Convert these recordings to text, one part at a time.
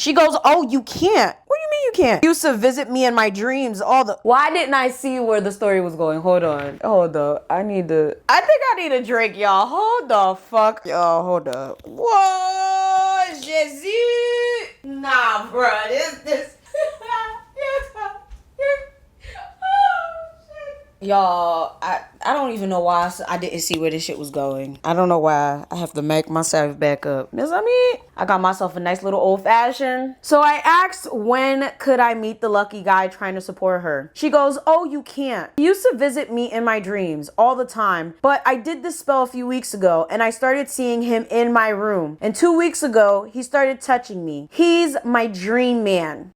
She goes, oh, you can't. What do you mean you can't? You used to visit me in my dreams all the... Why didn't I see where the story was going? Hold on. Hold up. I think I need a drink, y'all. Hold the fuck. Y'all, hold up. Whoa, Jesus. Nah, bruh. This. Y'all, I don't even know why I didn't see where this shit was going. I don't know why. I have to make myself back up. Miss I got myself a nice little old fashioned. So I asked when could I meet the lucky guy trying to support her. She goes, oh, you can't. He used to visit me in my dreams all the time, but I did this spell a few weeks ago and I started seeing him in my room. And 2 weeks ago, he started touching me. He's my dream man.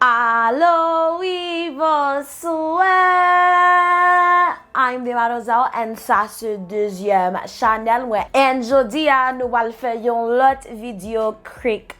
Allô, oui, bonsoir. I'm Mademoiselle and ça c'est deuxième channel where aujourd'hui nous allons faire une autre vidéo KRIK.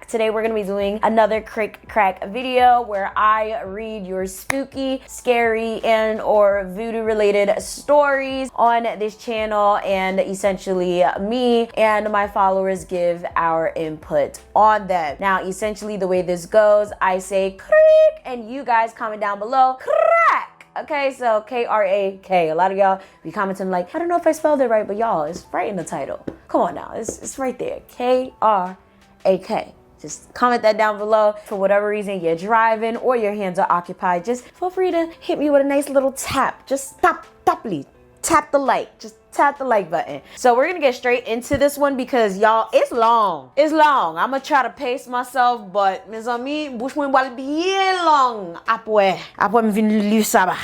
Today we're going to be doing another KRIK video where I read your spooky, scary, and or voodoo related stories on this channel, and essentially me and my followers give our input on them. Now essentially the way this goes, I say KRIK and you guys comment down below KRAK. Okay, so KRAK. A lot of y'all be commenting like, I don't know if I spelled it right, but y'all, it's right in the title. Come on now, it's right there. KRAK. Just comment that down below. For whatever reason you're driving or your hands are occupied, just feel free to hit me with a nice little tap. Just tap the like. Just tap the like button. So we're gonna get straight into this one because y'all, it's long. I'm gonna try to pace myself, but mes amis, bouche mwen wale bien long. Après me fin lu ça ba.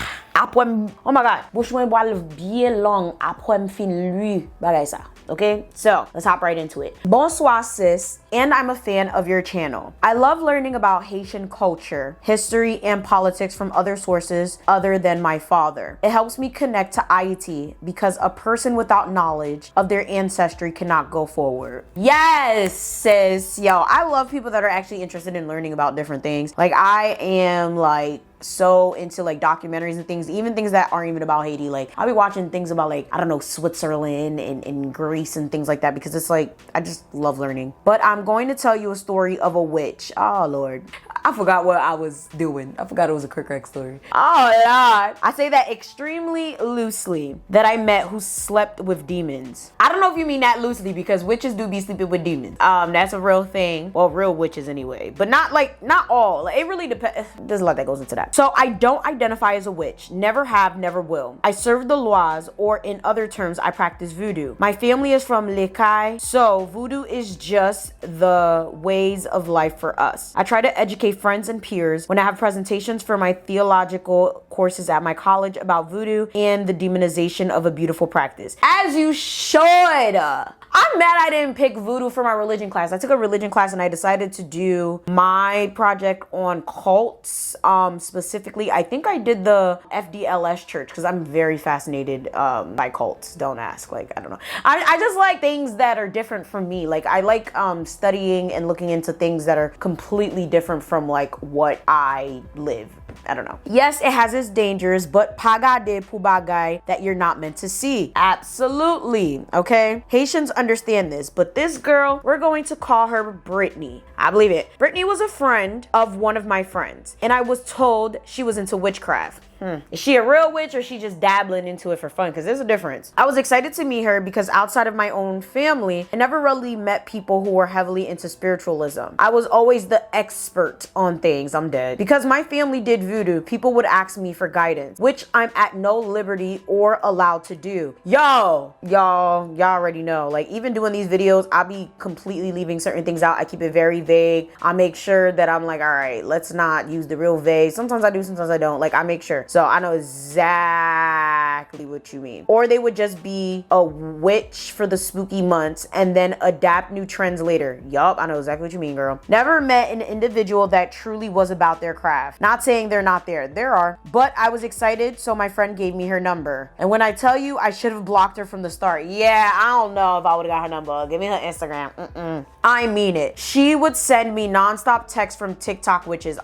Oh my god, bouche mwen wale bien long après me fin lu bagay ça. Okay, so let's hop right into it. Bonsoir, sis, and I'm a fan of your channel. I love learning about Haitian culture, history, and politics from other sources other than my father. It helps me connect to Haiti because a person without knowledge of their ancestry cannot go forward. Yes, sis. Yo, I love people that are actually interested in learning about different things. Like, I am like so into like documentaries and things, even things that aren't even about Haiti. Like, I'll be watching things about like, I don't know, Switzerland and Greece and things like that because it's like, I just love learning. But I'm going to tell you a story of a witch. Oh Lord, I forgot what I was doing. I forgot it was a KRIK story. Oh Lord. I say that extremely loosely, that I met who slept with demons. I don't know if you mean that loosely because witches do be sleeping with demons. That's a real thing. Well, real witches anyway, but not all. Like, it really depends. There's a lot that goes into that. So I don't identify as a witch. Never have, never will. I serve the laws, or in other terms, I practice voodoo. My family is from Lekai, so voodoo is just the ways of life for us. I try to educate friends and peers when I have presentations for my theological courses at my college about voodoo and the demonization of a beautiful practice. As you should. I'm mad I didn't pick voodoo for my religion class. I took a religion class and I decided to do my project on cults. Specifically, I think I did the FDLS church because I'm very fascinated by cults. Don't ask. Like, I don't know. I just like things that are different from me. Like, I like studying and looking into things that are completely different from like what I live. I don't know. Yes, it has its dangers, but pagade pubagay that you're not meant to see. Absolutely. Okay. Haitians understand this, but this girl, we're going to call her Brittany. I believe it. Brittany was a friend of one of my friends, and I was told she was into witchcraft. Is she a real witch or is she just dabbling into it for fun? Because there's a difference. I was excited to meet her because outside of my own family, I never really met people who were heavily into spiritualism. I was always the expert on things. I'm dead. Because my family did voodoo, people would ask me for guidance, which I'm at no liberty or allowed to do. Y'all already know. Like, even doing these videos, I'll be completely leaving certain things out. I keep it very vague. I make sure that I'm like, all right, let's not use the real vague. Sometimes I do, sometimes I don't. Like, I make sure. So I know exactly what you mean. Or they would just be a witch for the spooky months and then adapt new trends later. Yup, I know exactly what you mean, girl. Never met an individual that truly was about their craft. Not saying they're not there. There are. But I was excited, so my friend gave me her number. And when I tell you, I should have blocked her from the start. Yeah, I don't know if I would have got her number. Give me her Instagram. I mean it. She would send me nonstop texts from TikTok witches.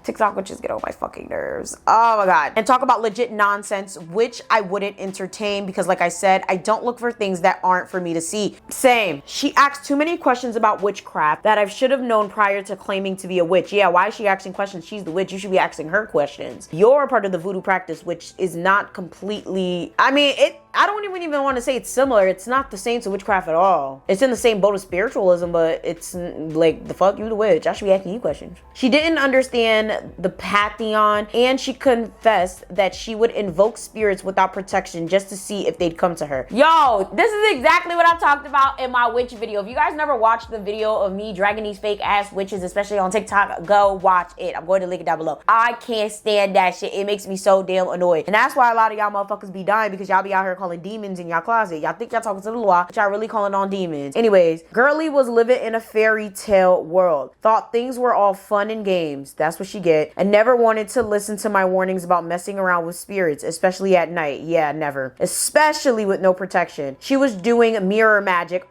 TikTok witches get on my fucking nerves. Oh my God. And talk about legit nonsense, which I wouldn't entertain because like I said, I don't look for things that aren't for me to see. Same. She asked too many questions about witchcraft that I should have known prior to claiming to be a witch. Yeah, why is she asking questions? She's the witch. You should be asking her questions. You're a part of the voodoo practice, which is not completely, I mean, I don't even want to say it's similar. It's not the same to witchcraft at all. It's in the same boat of spiritualism, but it's like, the fuck, you the witch. I should be asking you questions. She didn't understand the pantheon, and she confessed that she would invoke spirits without protection just to see if they'd come to her. Yo, this is exactly what I talked about in my witch video. If you guys never watched the video of me dragging these fake ass witches, especially on TikTok, go watch it. I'm going to link it down below. I can't stand that shit. It makes me so damn annoyed. And that's why a lot of y'all motherfuckers be dying, because y'all be out here calling demons in y'all closet. Y'all think y'all talking to the law, but y'all really calling on demons. Anyways, girly was living in a fairy tale world. Thought things were all fun and games. That's what she get. And never wanted to listen to my warnings about messing around with spirits, especially at night. Yeah, never. Especially with no protection. She was doing mirror magic.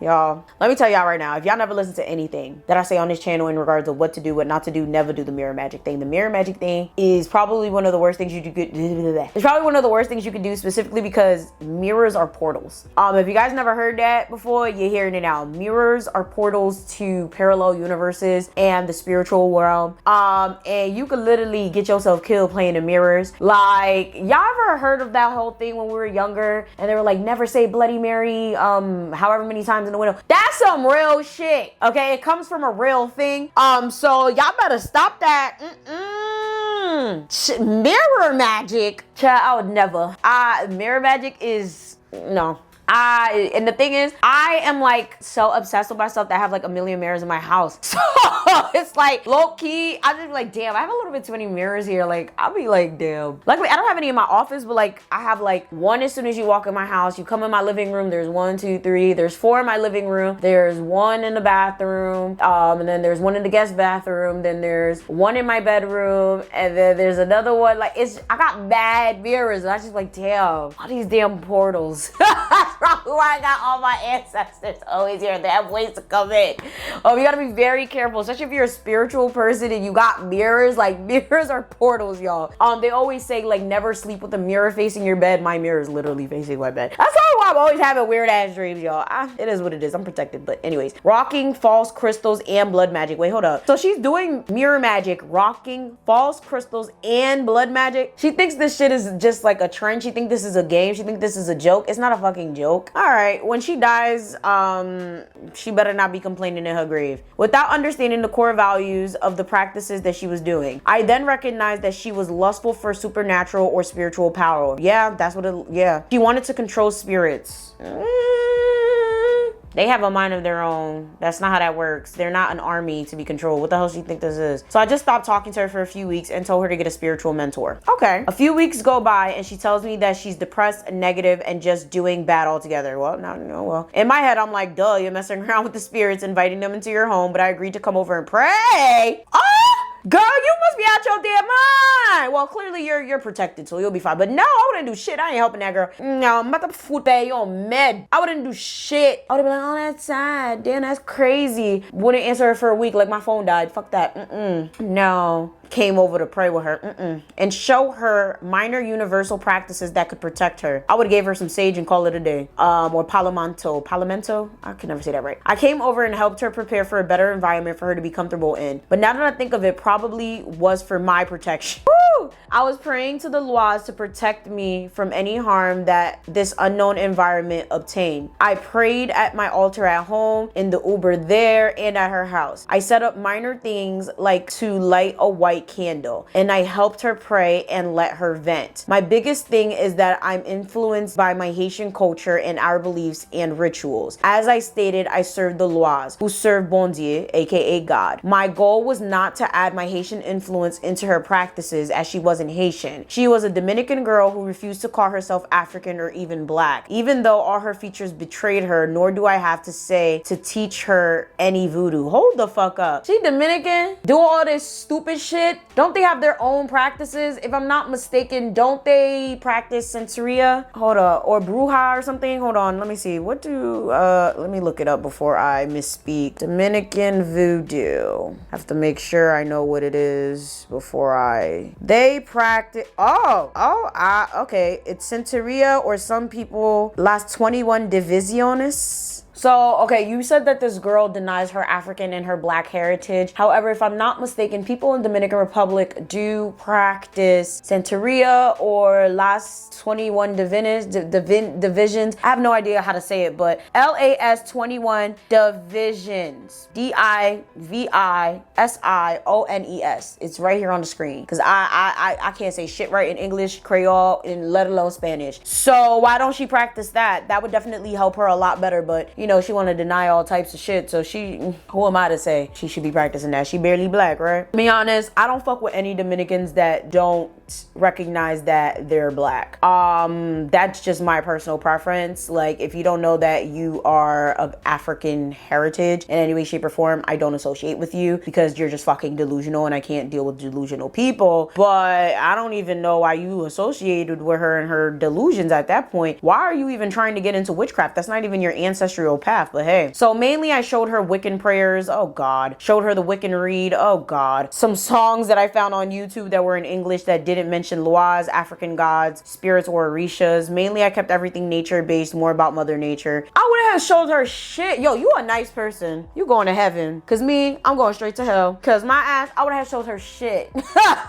Y'all, let me tell y'all right now, if y'all never listen to anything that I say on this channel in regards to what to do, what not to do, never do the mirror magic thing. The mirror magic thing is probably one of the worst things you could it's probably one of the worst things you could do, specifically because mirrors are portals. If you guys never heard that before, you're hearing it now. Mirrors are portals to parallel universes and the spiritual world. And you could literally get yourself killed playing in mirrors. Like, y'all ever heard of that whole thing when we were younger and they were like, never say Bloody Mary however many times in the window? That's some real shit, okay? It comes from a real thing. So y'all better stop that. Mirror magic, child, I would never. Mirror magic is no. And the thing is, I am like so obsessed with myself that I have like a million mirrors in my house. So it's like low key, I just be like, damn, I have a little bit too many mirrors here. Like, I'll be like, damn. Luckily, I don't have any in my office, but like I have like one as soon as you walk in my house. You come in my living room, there's 1, 2, 3. There's 4 in my living room. There's 1 in the bathroom. And then there's 1 in the guest bathroom. Then there's 1 in my bedroom. And then there's another one. Like, I got bad mirrors. And I just like, damn, all these damn portals. Probably why I got all my ancestors always here. They have ways to come in. You gotta be very careful, especially if you're a spiritual person and you got mirrors. Like, mirrors are portals, y'all. They always say like never sleep with a mirror facing your bed. My mirror is literally facing my bed. That's probably why I'm always having weird ass dreams, y'all. It is what it is. I'm protected. But anyways, rocking false crystals and blood magic. Wait, hold up. So she's doing mirror magic, rocking false crystals and blood magic. She thinks this shit is just like a trend. She thinks this is a game. She thinks this is a joke. It's not a fucking joke. All right, when she dies, she better not be complaining in her grave. Without understanding the core values of the practices that she was doing, I then recognized that she was lustful for supernatural or spiritual power. Yeah, that's what yeah. She wanted to control spirits. They have a mind of their own. That's not how that works. They're not an army to be controlled. What the hell do you think this is? So I just stopped talking to her for a few weeks and told her to get a spiritual mentor. Okay. A few weeks go by and she tells me that she's depressed, negative, and just doing bad altogether. Well, well. In my head, I'm like, duh, you're messing around with the spirits, inviting them into your home, but I agreed to come over and pray. Girl, you must be out your damn mind. Well, clearly you're protected, so you'll be fine. But no, I wouldn't do shit. I ain't helping that girl. No, I'm about to food pay you on med. I wouldn't do shit. I would be like, oh, that's sad. Damn, that's crazy. Wouldn't answer her for a week, like my phone died. Fuck that. No. Came over to pray with her and show her minor universal practices that could protect her. I would have gave her some sage and call it a day. Or palamento. I can never say that right. I came over and helped her prepare for a better environment for her to be comfortable in. But now that I think of it, probably was for my protection. Woo! I was praying to the laws to protect me from any harm that this unknown environment obtained. I prayed at my altar at home, in the Uber there, and at her house. I set up minor things like to light a white candle, and I helped her pray and let her vent. My biggest thing is that I'm influenced by my Haitian culture and our beliefs and rituals. As I stated, I serve the laws, who serve Bon Dieu, aka God. My goal was not to add my Haitian influence into her practices, as she wasn't Haitian. She was a Dominican girl who refused to call herself African or even black, even though all her features betrayed her, nor do I have to say to teach her any voodoo. Hold the fuck up. She Dominican? Do all this stupid shit? Don't they have their own practices? If I'm not mistaken, don't they practice Santeria? Hold up. Or Bruja or something? Hold on. Let me see. What do, let me look it up before I misspeak. Dominican voodoo. Have to make sure I know what it is before they practice, okay. It's Santeria, or some people, Las 21 Divisiones. So, okay, you said that this girl denies her African and her black heritage. However, if I'm not mistaken, people in Dominican Republic do practice Santeria or Las 21 divisions. I have no idea how to say it, but LAS 21 divisions. DIVISIONES. It's right here on the screen, because I can't say shit right in English, Creole, and let alone Spanish. So why don't she practice that? That would definitely help her a lot better, but you know, she want to deny all types of shit, so who am I to say she should be practicing that? She barely black, right? To be honest, I don't fuck with any Dominicans that don't recognize that they're black. That's just my personal preference. Like, if you don't know that you are of African heritage in any way, shape, or form, I don't associate with you, because you're just fucking delusional, and I can't deal with delusional people. But I don't even know why you associated with her and her delusions at that point. Why are you even trying to get into witchcraft? That's not even your ancestral path. But hey, so mainly I showed her Wiccan prayers. Oh God. Showed her the Wiccan read. Oh God. Some songs that I found on YouTube that were in English that didn't mention Loas, African gods, spirits, or Orishas. Mainly I kept everything nature based, more about Mother Nature. I would have showed her shit. Yo, you a nice person. You going to heaven. Cause me, I'm going straight to hell. Cause my ass, I would have showed her shit.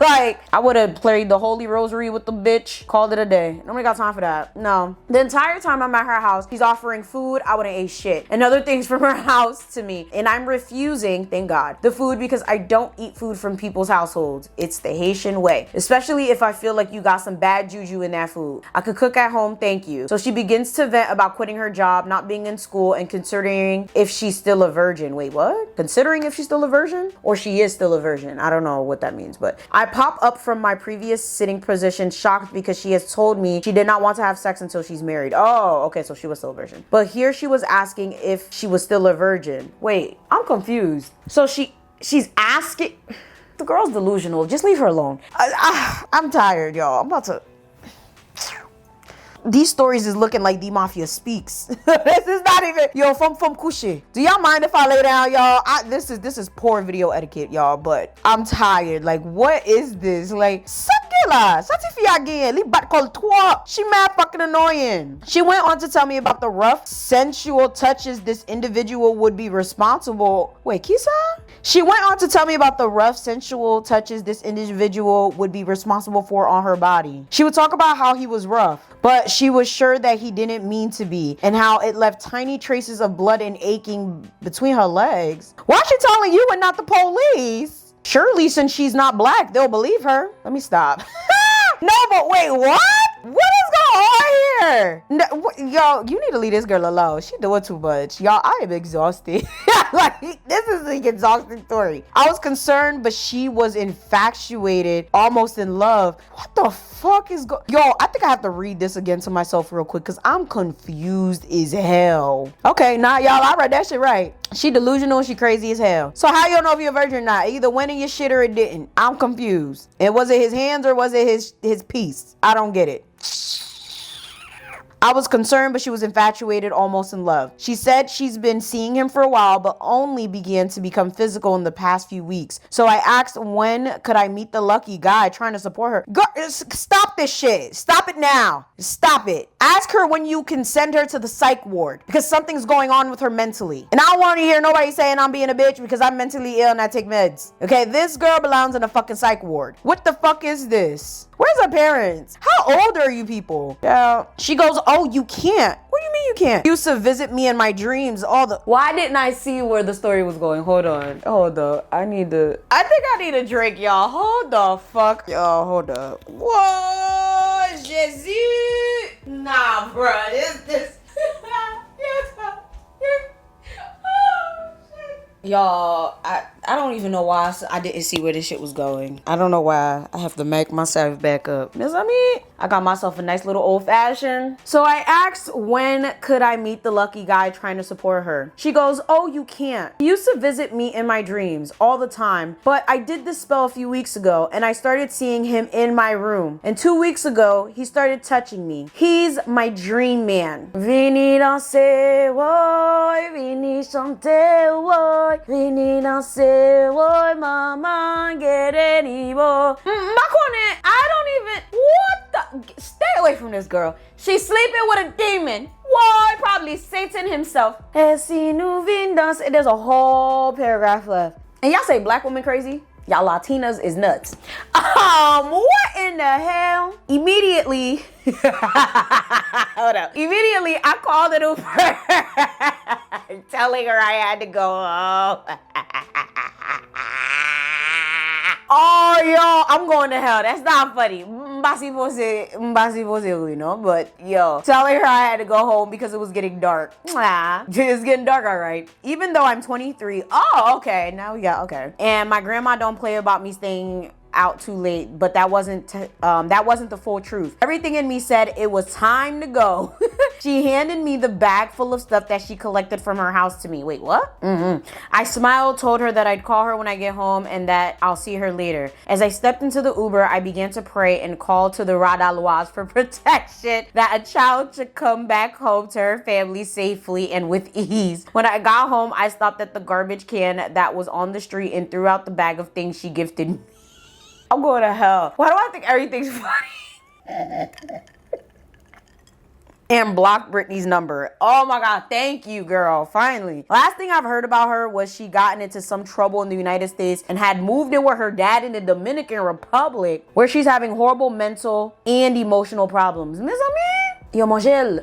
Like, I would have played the Holy Rosary with the bitch. Called it a day. Nobody got time for that. No. The entire time I'm at her house, she's offering food. I wouldn't ate shit and other things from her house to me, and I'm refusing, thank God, the food, because I don't eat food from people's households. It's the Haitian way, especially if I feel like you got some bad juju in that food. I could cook at home, thank you. So she begins to vent about quitting her job, not being in school, and considering if she's still a virgin. Wait, what? Considering if she's still a virgin? Or she is still a virgin? I don't know what that means, but I pop up from my previous sitting position, shocked, because she has told me she did not want to have sex until she's married. Oh, okay, so she was still a virgin. But here she was asking if she was still a virgin. Wait, I'm confused. So she's asking. The girl's delusional. Just leave her alone. I'm tired, y'all. I'm about to. These stories is looking like the mafia speaks. This is not even, yo, from Kushe. Do y'all mind if I lay down, y'all? This is poor video etiquette, y'all, but I'm tired. Like, what is this? Like, Sakela, Satifia again, li bat called toi. She mad fucking annoying. She went on to tell me about the rough, sensual touches this individual would be responsible. Wait, Kisa? She went on to tell me about the rough, sensual touches this individual would be responsible for on her body. She would talk about how he was rough, but she was sure that he didn't mean to be, and how it left tiny traces of blood and aching between her legs. Why is she telling you and not the police? Surely, since she's not black, they'll believe her. Let me stop. No, but wait, what? What is going on here? No, yo, you need to leave this girl alone. She doing too much. Y'all, I am exhausted. Like, this is an exhausting story. I was concerned, but she was infatuated, almost in love. What the fuck is Yo, I think I have to read this again to myself real quick, because I'm confused as hell. Okay, nah, y'all, I read that shit right. She delusional and she crazy as hell. So how you know if you're a virgin or not? It either went in your shit or it didn't. I'm confused. And was it his hands or was it his piece? I don't get it. I was concerned, but she was infatuated, almost in love. She said she's been seeing him for a while, but only began to become physical in the past few weeks. So I asked when could I meet the lucky guy trying to support her. Girl, stop this shit. Stop it now. Stop it. Ask her when you can send her to the psych ward because something's going on with her mentally. And I don't want to hear nobody saying I'm being a bitch because I'm mentally ill and I take meds. Okay, this girl belongs in a fucking psych ward. What the fuck is this? Where's her parents? How old are you people? Yeah. She goes, oh, you can't. What do you mean you can't? Used to visit me in my dreams all the... Why didn't I see where the story was going? Hold on. Hold up. I think I need a drink, y'all. Hold the fuck. Y'all, hold up. Whoa, Jesus. Nah, bruh. This. Y'all, I don't even know why I didn't see where this shit was going. I don't know why. I have to make myself back up. Miss I mean, I got myself a nice little old fashioned. So I asked when could I meet the lucky guy trying to support her. She goes, oh, you can't. He used to visit me in my dreams all the time, but I did this spell a few weeks ago and I started seeing him in my room. And 2 weeks ago, he started touching me. He's my dream man. Vini danser, woy, vini chanter, woy, vini danser, woy, mama, get any more. I don't even, what the, stay away from this girl. She's sleeping with a demon. Why? Probably Satan himself. There's a whole paragraph left. And y'all say black women crazy? Y'all Latinas is nuts. What in the hell? Immediately, hold up. Immediately, I called an Uber, telling her I had to go home. Oh, yo, I'm going to hell. That's not funny. You know, but yo, telling her I had to go home because it was getting dark. It's getting dark, all right. Even though I'm 23. Oh, okay. Now we got, okay. And my grandma don't play about me staying out too late, but that wasn't the full truth. Everything in me said it was time to go. She handed me the bag full of stuff that she collected from her house to me. Wait, what? I smiled, told her that I'd call her when I get home and that I'll see her later. As I stepped into the Uber, I began to pray and call to the Radalois for protection that a child should come back home to her family safely and with ease. When I got home, I stopped at the garbage can that was on the street and threw out the bag of things she gifted me. I'm going to hell. Why do I think everything's funny? And blocked Brittany's number. Oh my God, thank you, girl. Finally. Last thing I've heard about her was she gotten into some trouble in the United States and had moved in with her dad in the Dominican Republic, where she's having horrible mental and emotional problems. Miss Ami? Yo, Mademoiselle.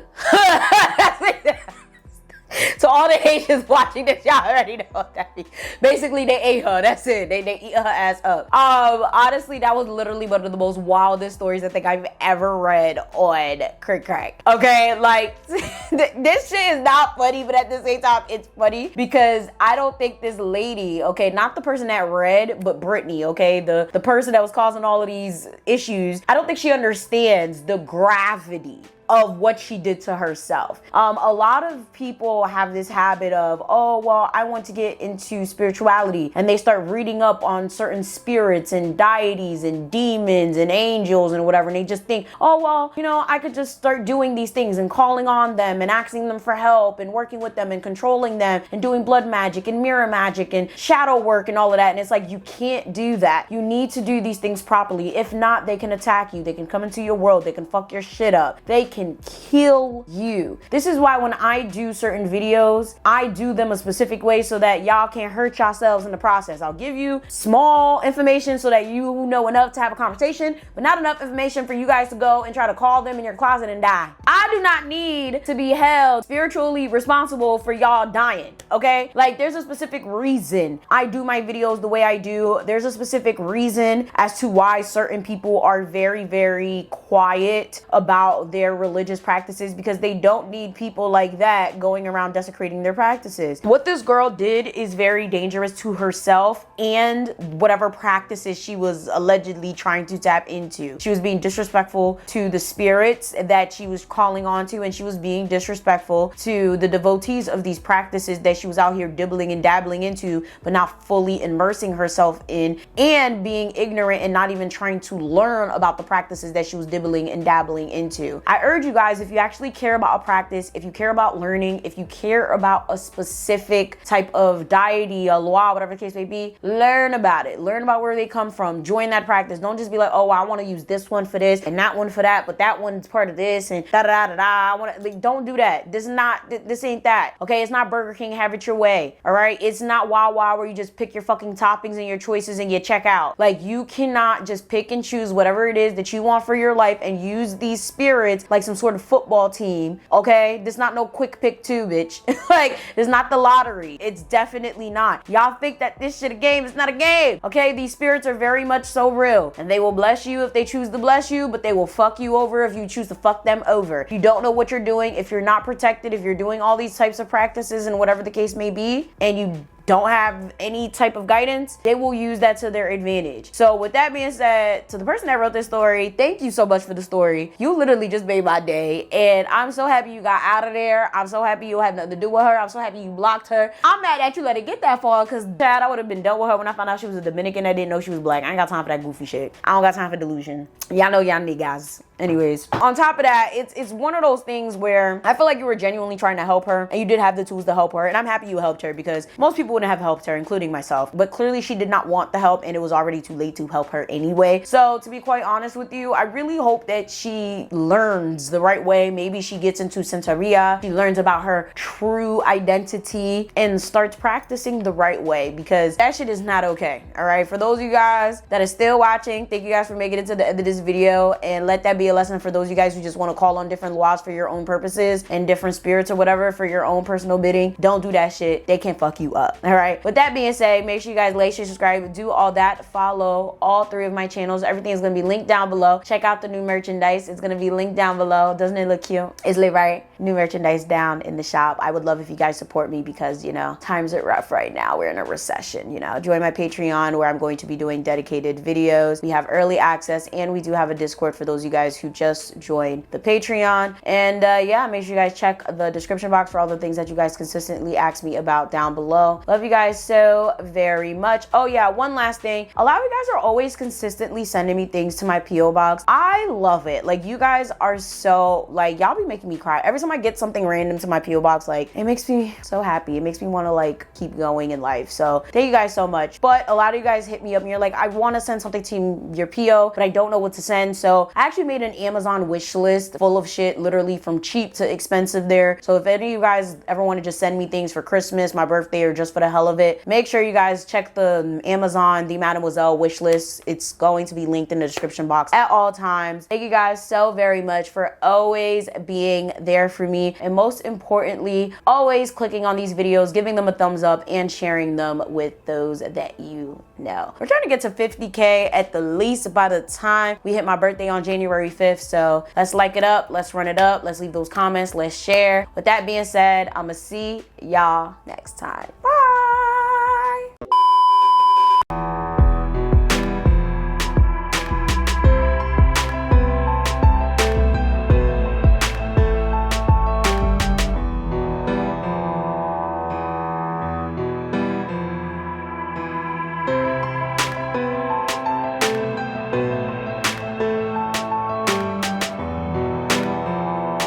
So all the Haitians watching this, y'all already know what that means. Basically, they ate her. That's it. They eat her ass up. Honestly, that was literally one of the most wildest stories I think I've ever read on KRIK. Okay, like this shit is not funny, but at the same time, it's funny because I don't think this lady, okay, not the person that read, but Brittany, okay, the person that was causing all of these issues, I don't think she understands the gravity of what she did to herself. A lot of people have this habit of, oh, well, I want to get into spirituality. And they start reading up on certain spirits and deities and demons and angels and whatever. And they just think, oh, well, you know, I could just start doing these things and calling on them and asking them for help and working with them and controlling them and doing blood magic and mirror magic and shadow work and all of that. And it's like, you can't do that. You need to do these things properly. If not, they can attack you. They can come into your world. They can fuck your shit up. They can kill you. This is why when I do certain videos, I do them a specific way so that y'all can't hurt yourselves in the process. I'll give you small information so that you know enough to have a conversation, but not enough information for you guys to go and try to call them in your closet and die. I do not need to be held spiritually responsible for y'all dying, okay? Like, there's a specific reason I do my videos the way I do. There's a specific reason as to why certain people are very, very quiet about their religious practices, because they don't need people like that going around desecrating their practices. What this girl did is very dangerous to herself and whatever practices she was allegedly trying to tap into. She was being disrespectful to the spirits that she was calling on to, and she was being disrespectful to the devotees of these practices that she was out here dibbling and dabbling into, but not fully immersing herself in, and being ignorant and not even trying to learn about the practices that she was dibbling and dabbling into. I urge you guys, if you actually care about a practice, if you care about learning, if you care about a specific type of deity, a law, whatever the case may be, learn about it. Learn about where they come from. Join that practice. Don't just be like, oh, I want to use this one for this and that one for that, but that one's part of this and da da da da. I want to, like, don't do that. This ain't that. Okay, it's not Burger King. Have it your way. All right, it's not Wawa where you just pick your fucking toppings and your choices and you check out. Like, you cannot just pick and choose whatever it is that you want for your life and use these spirits like some sort of football team. Okay, this not no quick pick two, bitch. Like, it's not the lottery. It's definitely not. Y'all think that this shit a game. It's not a game. Okay, these spirits are very much so real, and they will bless you if they choose to bless you, but they will fuck you over if you choose to fuck them over. If you don't know what you're doing, if you're not protected, if you're doing all these types of practices and whatever the case may be, and you don't have any type of guidance, they will use that to their advantage. So with that being said, to the person that wrote this story, thank you so much for the story. You literally just made my day, and I'm so happy you got out of there. I'm so happy you had nothing to do with her. I'm so happy you blocked her. I'm mad that you let it get that far, because Chad, I would have been done with her when I found out she was a Dominican. I didn't know she was black. I ain't got time for that goofy shit. I don't got time for delusion. Y'all know y'all niggas. Anyways, on top of that, it's one of those things where I feel like you were genuinely trying to help her, and you did have the tools to help her, and I'm happy you helped her, because most people wouldn't have helped her, including myself. But clearly she did not want the help, and it was already too late to help her anyway. So to be quite honest with you, I really hope that she learns the right way. Maybe she gets into Santeria, she learns about her true identity and starts practicing the right way, because that shit is not okay. All right, for those of you guys that are still watching, thank you guys for making it to the end of this video, and let that be a lesson for those of you guys who just want to call on different laws for your own purposes and different spirits or whatever for your own personal bidding. Don't do that shit. They can fuck you up. All right, with that being said, make sure you guys like, share, subscribe, do all that. Follow all three of my channels. Everything is going to be linked down below. Check out the new merchandise. It's going to be linked down below. Doesn't it look cute? It's lit, right? New merchandise down in the shop. I would love if you guys support me, because, you know, times are rough right now. We're in a recession, you know. Join my Patreon, where I'm going to be doing dedicated videos. We have early access, and we do have a Discord for those of you guys who just joined the Patreon. And yeah, make sure you guys check the description box for all the things that you guys consistently ask me about down below. Love you guys so very much. Oh yeah, one last thing. A lot of you guys are always consistently sending me things to my PO box. I love it. Like, you guys are so, like, y'all be making me cry every time I get something random to my PO box. Like, it makes me so happy. It makes me want to, like, keep going in life. So thank you guys so much. But a lot of you guys hit me up and you're like, I want to send something to your PO, but I don't know what to send. So I actually made an Amazon wish list full of shit, literally from cheap to expensive there. So if any of you guys ever want to just send me things for Christmas, my birthday, or just for the hell of it, make sure you guys check the Amazon, the Mademoiselle wish list. It's going to be linked in the description box at all times. Thank you guys so very much for always being there for me, and most importantly, always clicking on these videos, giving them a thumbs up, and sharing them with those that you know. We're trying to get to 50K at the least by the time we hit my birthday on January 5th. So let's like it up, let's run it up, let's leave those comments, let's share. With that being said, I'ma see y'all next time. Bye.